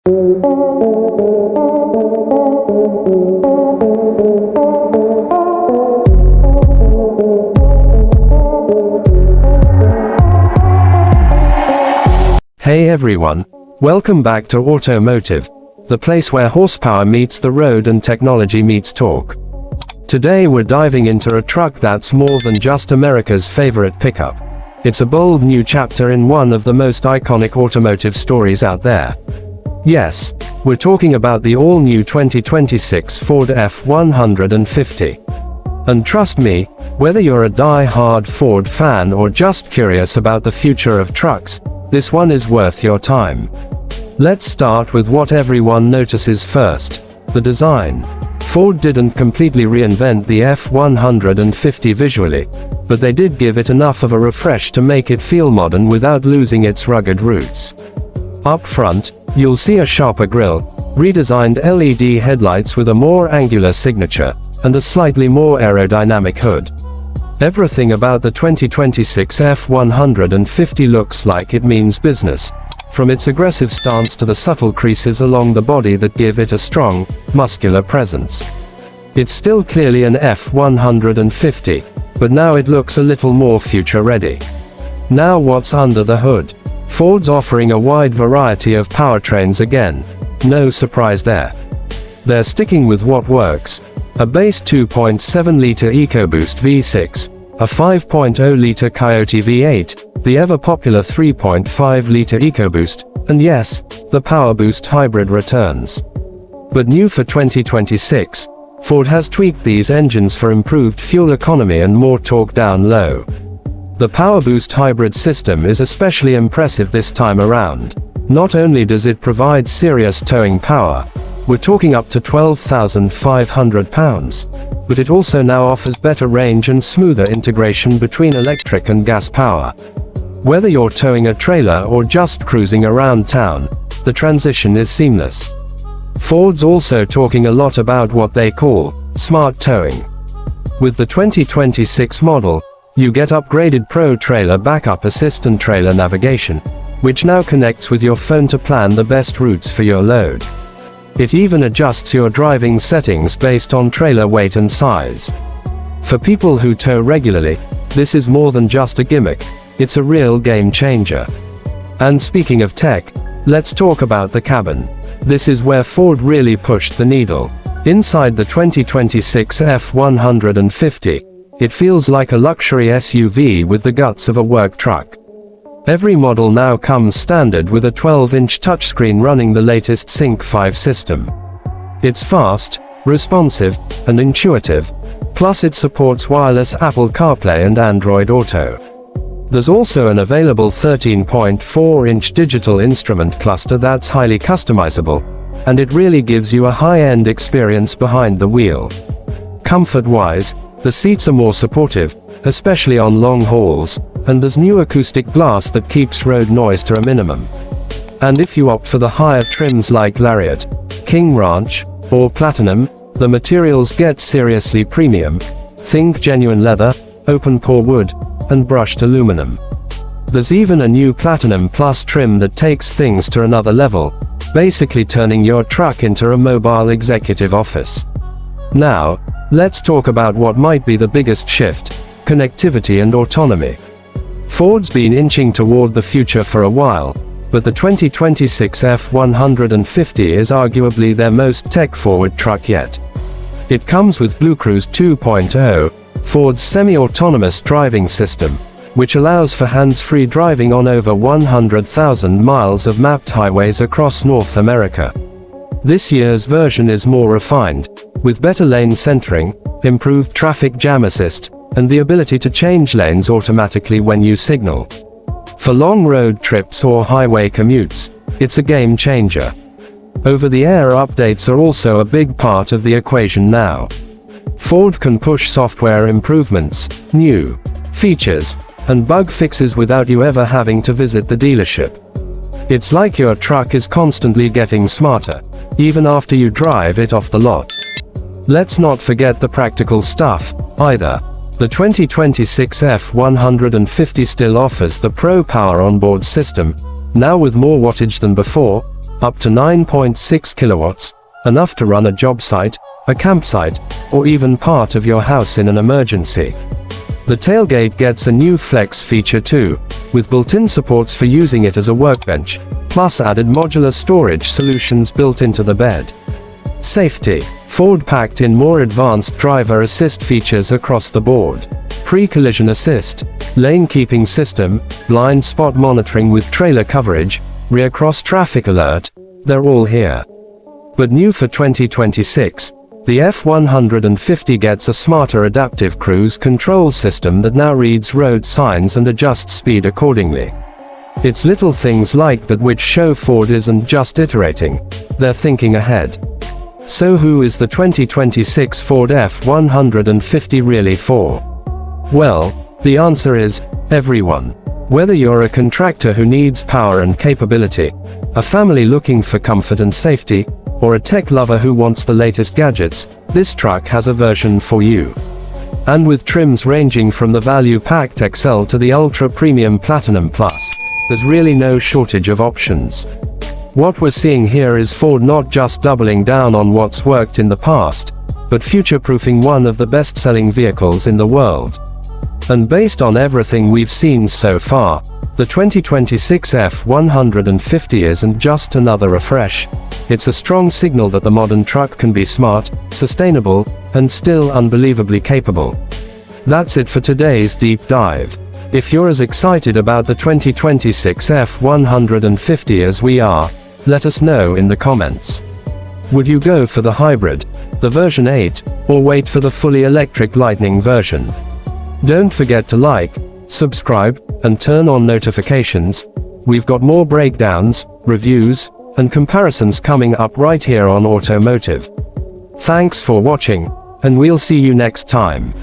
Hey everyone, welcome back to Automotive, the place where horsepower meets the road and technology meets talk. Today we're diving into a truck that's more than just America's favorite pickup. It's a bold new chapter in one of the most iconic automotive stories out there. Yes, we're talking about the all-new 2026 Ford F-150. And trust me, whether you're a die-hard Ford fan or just curious about the future of trucks, this one is worth your time. Let's start with what everyone notices first, the design. Ford didn't completely reinvent the F-150 visually, but they did give it enough of a refresh to make it feel modern without losing its rugged roots. Up front, you'll see a sharper grille, redesigned LED headlights with a more angular signature, and a slightly more aerodynamic hood. Everything about the 2026 F-150 looks like it means business, from its aggressive stance to the subtle creases along the body that give it a strong, muscular presence. It's still clearly an F-150, but now it looks a little more future-ready. Now what's under the hood? Ford's offering a wide variety of powertrains again. No surprise there. They're sticking with what works. A base 2.7-liter EcoBoost V6, a 5.0-liter Coyote V8, the ever-popular 3.5-liter EcoBoost, and yes, the PowerBoost hybrid returns. But new for 2026, Ford has tweaked these engines for improved fuel economy and more torque down low. The PowerBoost hybrid system is especially impressive this time around. Not only does it provide serious towing power, we're talking up to 12,500 pounds, but it also now offers better range and smoother integration between electric and gas power. Whether you're towing a trailer or just cruising around town, the transition is seamless. Ford's also talking a lot about what they call smart towing. With the 2026 model, you get upgraded Pro Trailer Backup Assist and trailer navigation, which now connects with your phone to plan the best routes for your load. It even adjusts your driving settings based on trailer weight and size. For people who tow regularly, this is more than just a gimmick, it's a real game changer. And speaking of tech, let's talk about the cabin. This is where Ford really pushed the needle. Inside the 2026 F-150, it feels like a luxury SUV with the guts of a work truck. Every model now comes standard with a 12-inch touchscreen running the latest Sync 5 system. It's fast, responsive, and intuitive, plus it supports wireless Apple CarPlay and Android Auto. There's also an available 13.4-inch digital instrument cluster that's highly customizable, and it really gives you a high-end experience behind the wheel. Comfort-wise, the seats are more supportive, especially on long hauls, and there's new acoustic glass that keeps road noise to a minimum. And if you opt for the higher trims like Lariat, King Ranch, or Platinum, the materials get seriously premium. Think genuine leather, open-pore wood, and brushed aluminum. There's even a new Platinum Plus trim that takes things to another level, basically turning your truck into a mobile executive office. Now, let's talk about what might be the biggest shift: connectivity and autonomy. Ford's been inching toward the future for a while, but the 2026 F-150 is arguably their most tech-forward truck yet. It comes with BlueCruise 2.0, Ford's semi-autonomous driving system, which allows for hands-free driving on over 100,000 miles of mapped highways across North America. This year's version is more refined, with better lane centering, improved traffic jam assist, and the ability to change lanes automatically when you signal. For long road trips or highway commutes, it's a game changer. Over-the-air updates are also a big part of the equation now. Ford can push software improvements, new features, and bug fixes without you ever having to visit the dealership. It's like your truck is constantly getting smarter, even after you drive it off the lot. Let's not forget the practical stuff, either. The 2026 F-150 still offers the Pro Power onboard system, now with more wattage than before, up to 9.6 kilowatts, enough to run a job site, a campsite, or even part of your house in an emergency. The tailgate gets a new flex feature too, with built-in supports for using it as a workbench, plus added modular storage solutions built into the bed. Safety. Ford packed in more advanced driver assist features across the board. Pre-collision assist, lane keeping system, blind spot monitoring with trailer coverage, rear cross traffic alert, they're all here. But new for 2026, the F-150 gets a smarter adaptive cruise control system that now reads road signs and adjusts speed accordingly. It's little things like that which show Ford isn't just iterating, they're thinking ahead. So who is the 2026 Ford F-150 really for? Well, the answer is, everyone. Whether you're a contractor who needs power and capability, a family looking for comfort and safety, or a tech lover who wants the latest gadgets, this truck has a version for you. And with trims ranging from the value-packed XL to the ultra-premium Platinum Plus, there's really no shortage of options. What we're seeing here is Ford not just doubling down on what's worked in the past, but future-proofing one of the best-selling vehicles in the world. And based on everything we've seen so far, the 2026 F-150 isn't just another refresh. It's a strong signal that the modern truck can be smart, sustainable, and still unbelievably capable. That's it for today's deep dive. If you're as excited about the 2026 F-150 as we are, let us know in the comments. Would you go for the hybrid, the version 8, or wait for the fully electric Lightning version? Don't forget to like, subscribe, and turn on notifications. We've got more breakdowns, reviews, and comparisons coming up right here on Automotive. Thanks for watching, and we'll see you next time.